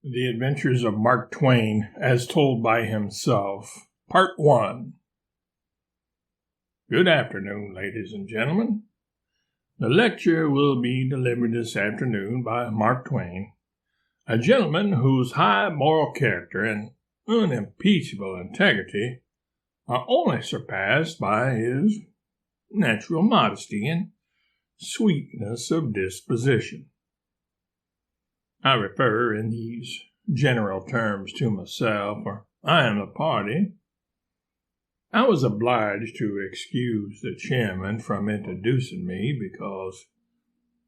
The Adventures of Mark Twain, as told by himself, Part 1. Good afternoon, ladies and gentlemen. The lecture will be delivered this afternoon by Mark Twain, a gentleman whose high moral character and unimpeachable integrity are only surpassed by his natural modesty and sweetness of disposition. I refer in these general terms to myself, for I am the party. I was obliged to excuse the chairman from introducing me because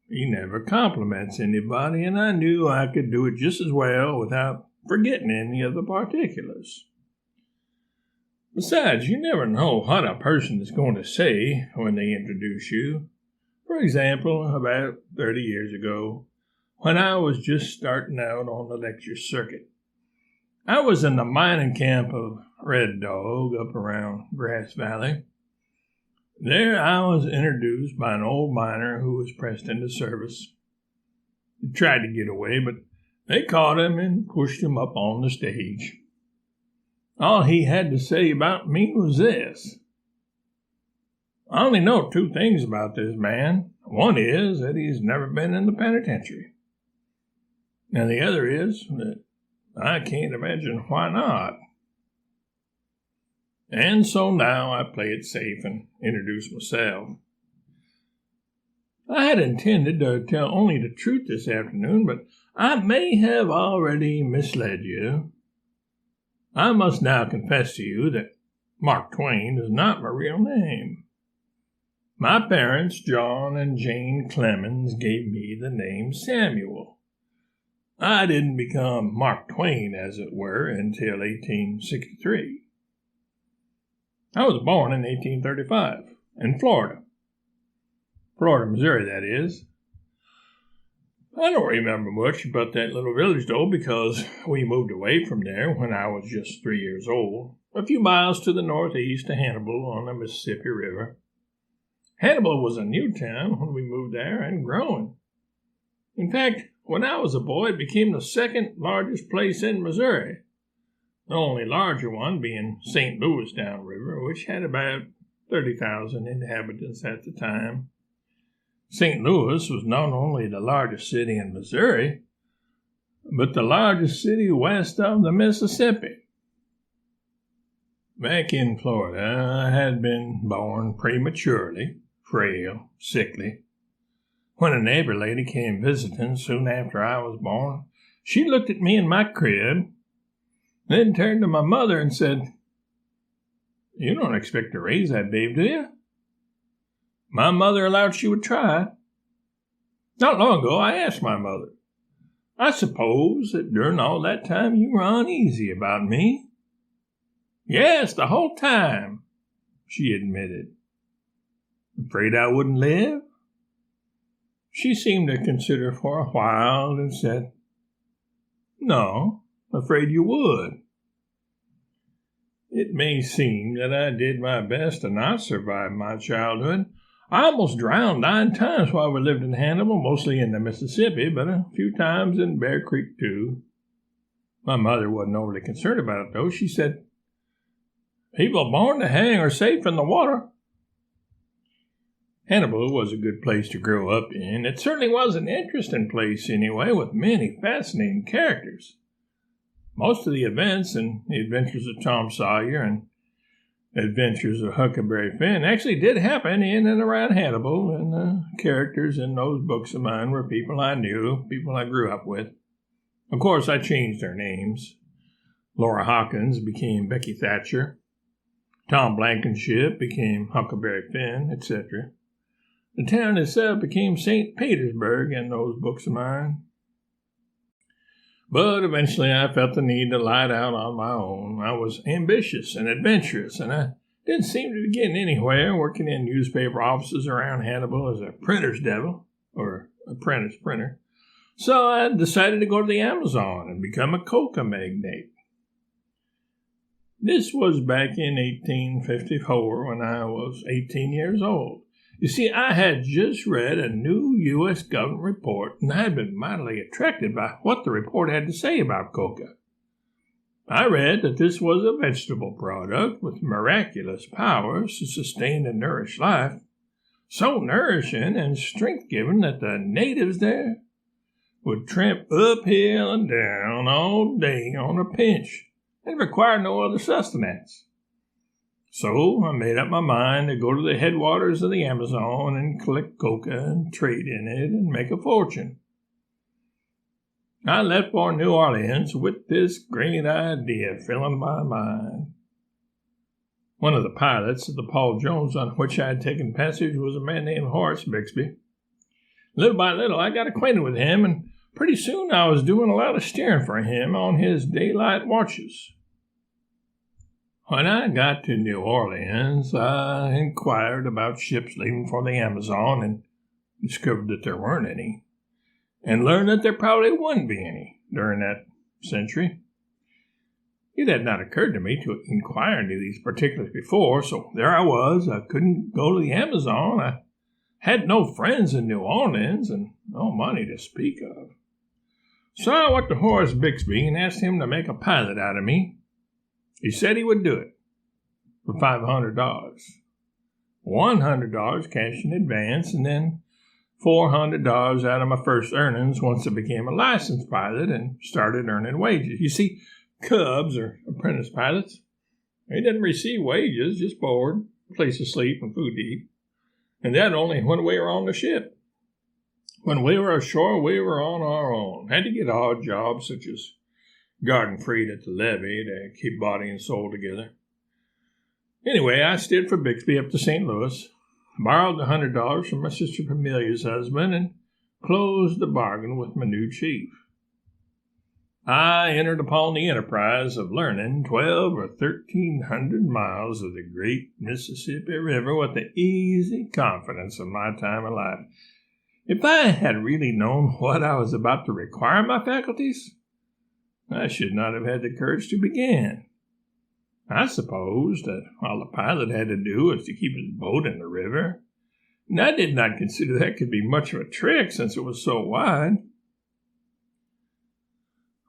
he never compliments anybody, and I knew I could do it just as well without forgetting any of the particulars. Besides, you never know what a person is going to say when they introduce you. For example, about 30 years ago, when I was just starting out on the lecture circuit, I was in the mining camp of Red Dog up around Grass Valley. There I was introduced by an old miner who was pressed into service. He tried to get away, but they caught him and pushed him up on the stage. All he had to say about me was this: I only know two things about this man. One is that he's never been in the penitentiary. And the other is that I can't imagine why not. And so now I play it safe and introduce myself. I had intended to tell only the truth this afternoon, but I may have already misled you. I must now confess to you that Mark Twain is not my real name. My parents, John and Jane Clemens, gave me the name Samuel. I didn't become Mark Twain, as it were, until 1863. I was born in 1835 in Florida, Missouri, that is. I don't remember much about that little village, though, because we moved away from there when I was just 3 years old, a few miles to the northeast of Hannibal on the Mississippi River. Hannibal was a new town when we moved there and growing. In fact, when I was a boy, it became the second largest place in Missouri, the only larger one being St. Louis downriver, which had about 30,000 inhabitants at the time. St. Louis was not only the largest city in Missouri, but the largest city west of the Mississippi. Back in Florida, I had been born prematurely, frail, sickly. When a neighbor lady came visiting soon after I was born, she looked at me in my crib, then turned to my mother and said, "You don't expect to raise that babe, do you?" My mother allowed she would try. Not long ago, I asked my mother, "I suppose that during all that time you were uneasy about me?" "Yes, the whole time," she admitted. "Afraid I wouldn't live?" She seemed to consider for a while and said, "No, afraid you would." It may seem that I did my best to not survive my childhood. I almost drowned 9 times while we lived in Hannibal, mostly in the Mississippi, but a few times in Bear Creek, too. My mother wasn't overly concerned about it, though. She said, "People born to hang are safe in the water." Hannibal was a good place to grow up in. It certainly was an interesting place anyway, with many fascinating characters. Most of the events in The Adventures of Tom Sawyer and Adventures of Huckleberry Finn actually did happen in and around Hannibal, and the characters in those books of mine were people I knew, people I grew up with. Of course, I changed their names. Laura Hawkins became Becky Thatcher. Tom Blankenship became Huckleberry Finn, etc. The town itself became St. Petersburg in those books of mine. But eventually I felt the need to light out on my own. I was ambitious and adventurous, and I didn't seem to be getting anywhere working in newspaper offices around Hannibal as a printer's devil, or apprentice printer. So I decided to go to the Amazon and become a coca magnate. This was back in 1854 when I was 18 years old. You see, I had just read a new U.S. government report, and I had been mightily attracted by what the report had to say about coca. I read that this was a vegetable product with miraculous powers to sustain and nourish life, so nourishing and strength-giving that the natives there would tramp uphill and down all day on a pinch and require no other sustenance. So I made up my mind to go to the headwaters of the Amazon and collect coca and trade in it and make a fortune. I left for New Orleans with this great idea filling my mind. One of the pilots of the Paul Jones on which I had taken passage was a man named Horace Bixby. Little by little, I got acquainted with him, and pretty soon I was doing a lot of steering for him on his daylight watches. When I got to New Orleans, I inquired about ships leaving for the Amazon and discovered that there weren't any, and learned that there probably wouldn't be any during that century. It had not occurred to me to inquire into these particulars before, so there I was. I couldn't go to the Amazon. I had no friends in New Orleans and no money to speak of. So I went to Horace Bixby and asked him to make a pilot out of me. He said he would do it for $500. $100 cash in advance, and then $400 out of my first earnings once I became a licensed pilot and started earning wages. You see, cubs, or apprentice pilots, they didn't receive wages, just board, place to sleep, and food to eat. And that only when we were on the ship. When we were ashore, we were on our own. Had to get odd jobs such as guarding freight at the levee to keep body and soul together. Anyway, I steered for Bixby up to St. Louis, borrowed the $100 from my sister Pamelia's husband, and closed the bargain with my new chief. I entered upon the enterprise of learning 1,200 or 1,300 miles of the great Mississippi River with the easy confidence of my time in life. If I had really known what I was about to require of my faculties, I should not have had the courage to begin. I supposed that all the pilot had to do was to keep his boat in the river, and I did not consider that could be much of a trick since it was so wide.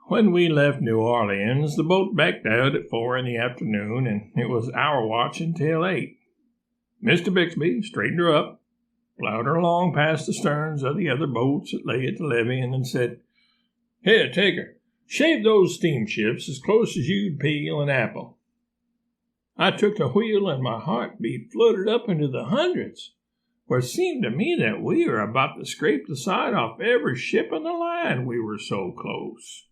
When we left New Orleans, the boat backed out at 4 in the afternoon, and it was our watch until 8. Mr. Bixby straightened her up, plowed her along past the sterns of the other boats that lay at the levee, and then said, "Here, take her. Shave those steamships as close as you'd peel an apple." I took the wheel, and my heartbeat floated up into the hundreds, for it seemed to me that we were about to scrape the side off every ship in the line, we were so close.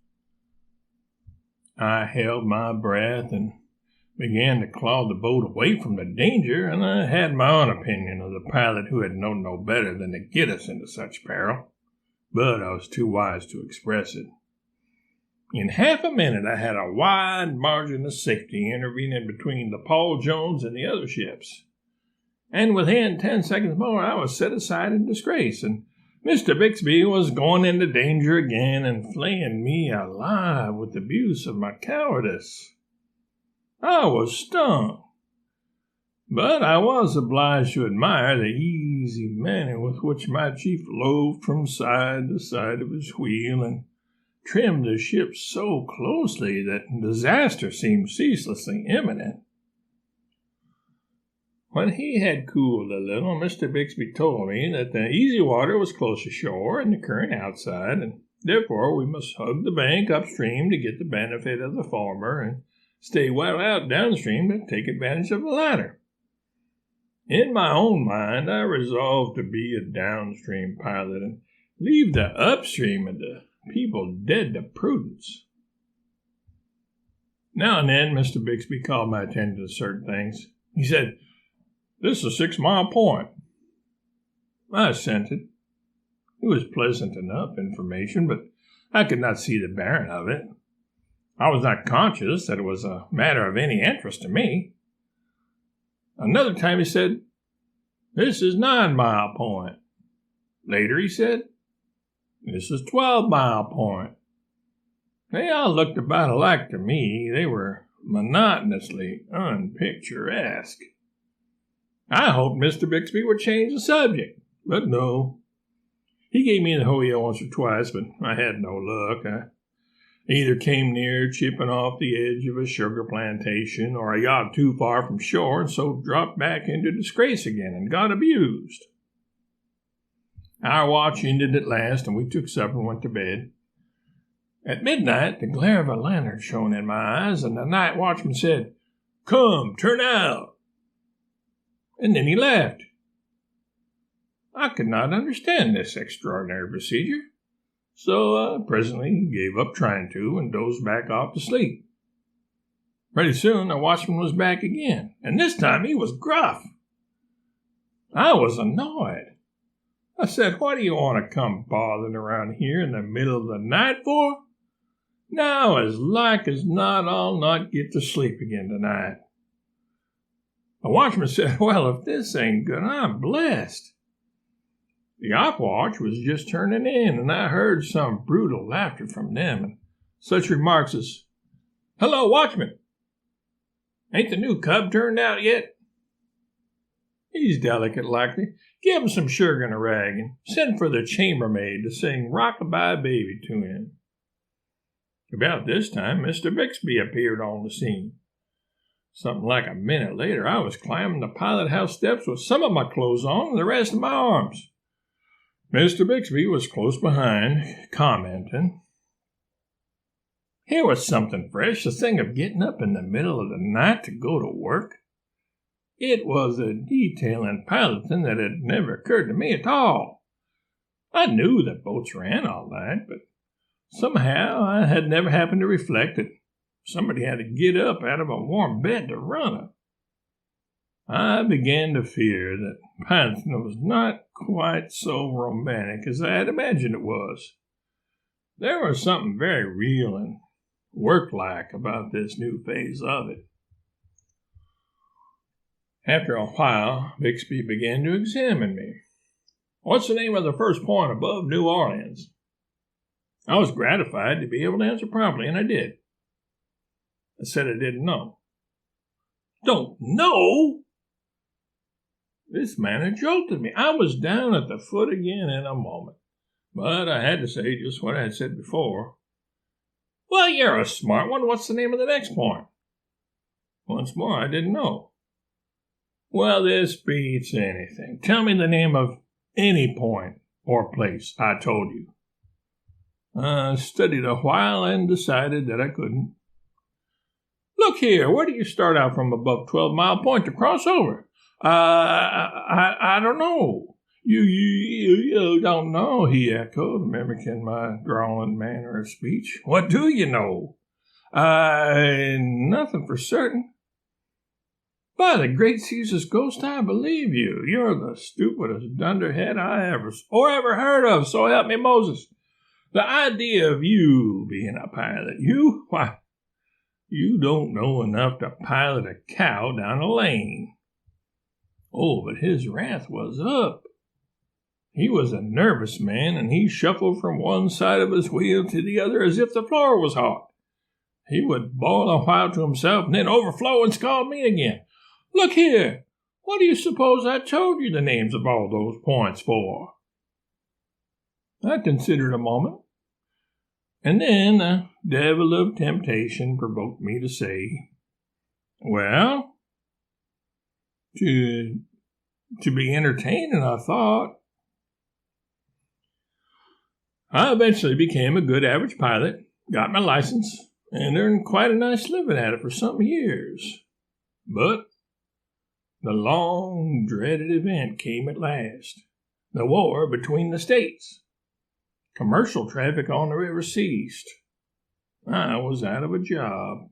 I held my breath and began to claw the boat away from the danger, and I had my own opinion of the pilot who had known no better than to get us into such peril, but I was too wise to express it. In half a minute, I had a wide margin of safety intervening between the Paul Jones and the other ships, and within 10 seconds more, I was set aside in disgrace, and Mr. Bixby was going into danger again and flaying me alive with abuse of my cowardice. I was stung, but I was obliged to admire the easy manner with which my chief loafed from side to side of his wheel and trimmed the ship so closely that disaster seemed ceaselessly imminent. When he had cooled a little, Mr. Bixby told me that the easy water was close ashore and the current outside, and therefore we must hug the bank upstream to get the benefit of the former and stay well out downstream to take advantage of the latter. In my own mind, I resolved to be a downstream pilot and leave the upstream of the people dead to prudence. Now and then, Mr. Bixby called my attention to certain things. He said, "This is a 6-mile point." I assented. It was pleasant enough information, but I could not see the bearing of it. I was not conscious that it was a matter of any interest to me. Another time he said, "This is 9-mile point." Later he said, "This is 12-mile point." They all looked about alike to me. They were monotonously unpicturesque. I hoped Mr. Bixby would change the subject, but no. He gave me the ho-yo once or twice, but I had no luck. I either came near chipping off the edge of a sugar plantation, or I got too far from shore and so dropped back into disgrace again and got abused. Our watch ended at last, and we took supper and went to bed. At midnight, the glare of a lantern shone in my eyes, and the night watchman said, "Come, turn out." And then he left. I could not understand this extraordinary procedure, so I presently gave up trying to and dozed back off to sleep. Pretty soon the watchman was back again, and this time he was gruff. I was annoyed. I said, "What do you want to come bothering around here in the middle of the night for? Now, as like as not, I'll not get to sleep again tonight." The watchman said, "Well, if this ain't good, I'm blessed." The op watch was just turning in, and I heard some brutal laughter from them, and such remarks as, "Hello, watchman! Ain't the new cub turned out yet? He's delicate likely. Give him some sugar and a rag, and send for the chambermaid to sing Rock-a-Bye Baby to him." About this time, Mr. Bixby appeared on the scene. Something like a minute later, I was climbing the pilot-house steps with some of my clothes on and the rest in my arms. Mr. Bixby was close behind, commenting. Here was something fresh, the thing of getting up in the middle of the night to go to work. It was a detail in piloting that had never occurred to me at all. I knew that boats ran all night, but somehow I had never happened to reflect that somebody had to get up out of a warm bed to run them. I began to fear that piloting was not quite so romantic as I had imagined it was. There was something very real and work-like about this new phase of it. After a while, Bixby began to examine me. "What's the name of the first point above New Orleans?" I was gratified to be able to answer promptly, and I did. I said I didn't know. "Don't know?" This man had jolted me. I was down at the foot again in a moment, but I had to say just what I had said before. "Well, you're a smart one. What's the name of the next point?" Once more, I didn't know. "Well, this beats anything. Tell me the name of any point or place I told you." I studied a while and decided that I couldn't. "Look here, where do you start out from above 12 Mile Point to cross over?" I don't know." You don't know," he echoed, mimicking my drawling manner of speech. "What do you know?" Nothing for certain." "By the great Caesar's ghost, I believe you. You're the stupidest dunderhead I ever heard of, so help me Moses. The idea of you being a pilot, why, you don't know enough to pilot a cow down a lane." Oh, but his wrath was up. He was a nervous man, and he shuffled from one side of his wheel to the other as if the floor was hot. He would bawl a while to himself and then overflow and scald me again. "Look here, what do you suppose I told you the names of all those points for?" I considered a moment, and then a devil of temptation provoked me to say, "Well, to be entertaining, I thought." I eventually became a good average pilot, got my license, and earned quite a nice living at it for some years. But the long dreaded event came at last. The war between the states. Commercial traffic on the river ceased. I was out of a job.